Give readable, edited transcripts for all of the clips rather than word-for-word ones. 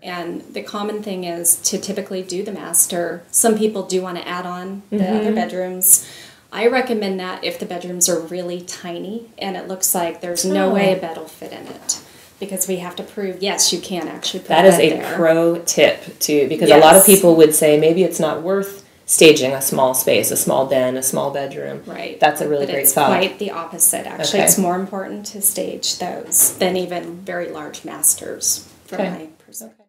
And the common thing is to typically do the master. Some people do want to add on the other bedrooms. I recommend that if the bedrooms are really tiny and it looks like there's no way a bed will fit in it. Because we have to prove, yes, you can actually put that is a pro tip, too, because a lot of people would say maybe it's not worth staging a small space, a small den, a small bedroom. Right. That's a really great thought. It's quite the opposite, actually. It's more important to stage those than even very large masters, from my perspective.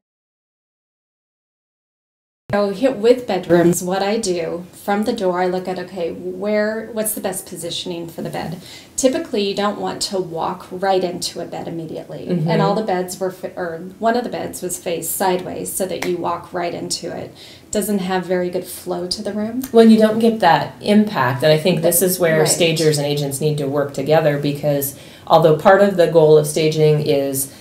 So with bedrooms, what I do, from the door, I look at, okay, what's the best positioning for the bed? Typically, you don't want to walk right into a bed immediately. And all the beds one of the beds was faced sideways so that you walk right into it. Doesn't have very good flow to the room. Well, you don't get that impact, and I think this is where stagers and agents need to work together, because although part of the goal of staging is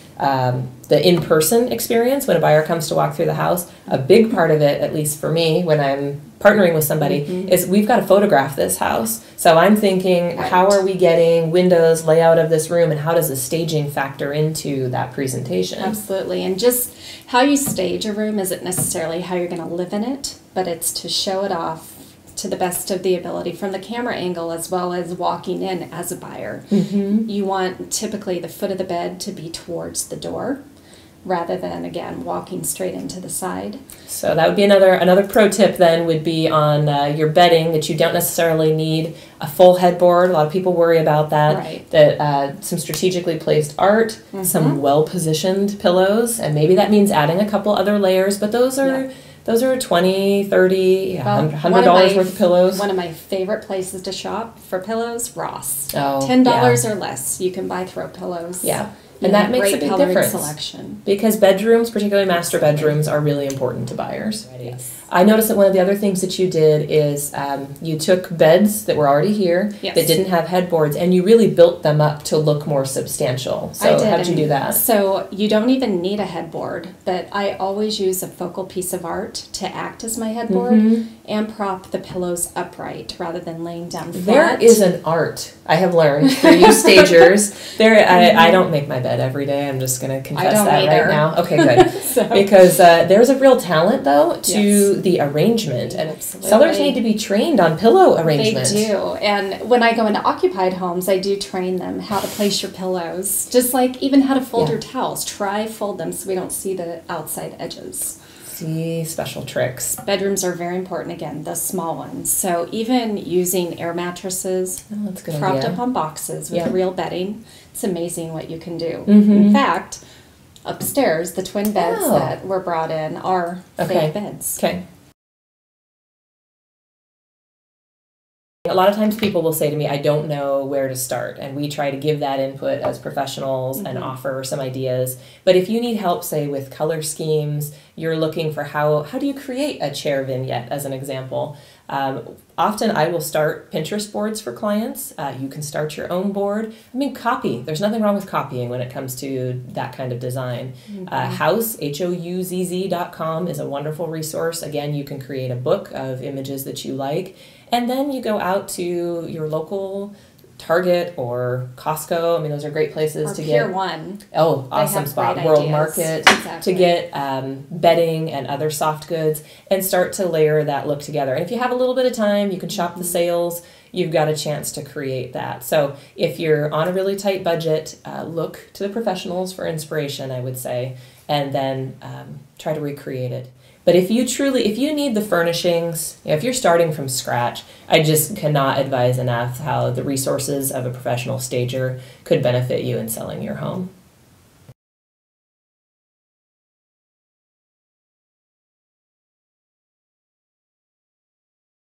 the in-person experience when a buyer comes to walk through the house, a big part of it, at least for me, when I'm partnering with somebody, is we've got to photograph this house. So I'm thinking, how are we getting windows, layout of this room, and how does the staging factor into that presentation? Absolutely. And just how you stage a room isn't necessarily how you're going to live in it, but it's to show it off to the best of the ability from the camera angle as well as walking in as a buyer. You want typically the foot of the bed to be towards the door rather than, again, walking straight into the side. So that would be another pro tip then would be on your bedding, that you don't necessarily need a full headboard. A lot of people worry about that. Right. That some strategically placed art, some well-positioned pillows, and maybe that means adding a couple other layers, but those are $20, $30, $100 worth of pillows. One of my favorite places to shop for pillows, Ross. Oh, $10 or less, you can buy throw pillows. Yeah. And that makes a big difference. Selection. Because bedrooms, particularly master bedrooms, are really important to buyers. Yes. I noticed that one of the other things that you did is you took beds that were already here that didn't have headboards, and you really built them up to look more substantial. So how did you do that? So you don't even need a headboard, but I always use a focal piece of art to act as my headboard and prop the pillows upright rather than laying down flat. There is an art, I have learned, for you stagers. I don't make my bed every day. I'm just going to confess that right now. Okay, good. Because there's a real talent, though, to the arrangement. And sellers need to be trained on pillow arrangement. They do. And when I go into occupied homes, I do train them how to place your pillows. Just like even how to fold your towels. Try fold them so we don't see the outside edges. See special tricks. Bedrooms are very important, again, the small ones. So even using air mattresses propped up on boxes with real bedding, it's amazing what you can do. In fact, upstairs, the twin beds that were brought in are fake beds. Okay. A lot of times people will say to me, I don't know where to start, and we try to give that input as professionals and offer some ideas. But if you need help, say, with color schemes, you're looking for how do you create a chair vignette, as an example. Often I will start Pinterest boards for clients. You can start your own board. I mean, copy. There's nothing wrong with copying when it comes to that kind of design. Houzz, HOUZZ.com is a wonderful resource. Again, you can create a book of images that you like. And then you go out to your local Target or Costco. I mean, those are great places to get. Pier 1. Oh, awesome spot. World Market. To get bedding and other soft goods and start to layer that look together. And if you have a little bit of time, you can shop the sales. You've got a chance to create that. So if you're on a really tight budget, look to the professionals for inspiration, I would say, and then try to recreate it. But if you need the furnishings, if you're starting from scratch, I just cannot advise enough how the resources of a professional stager could benefit you in selling your home.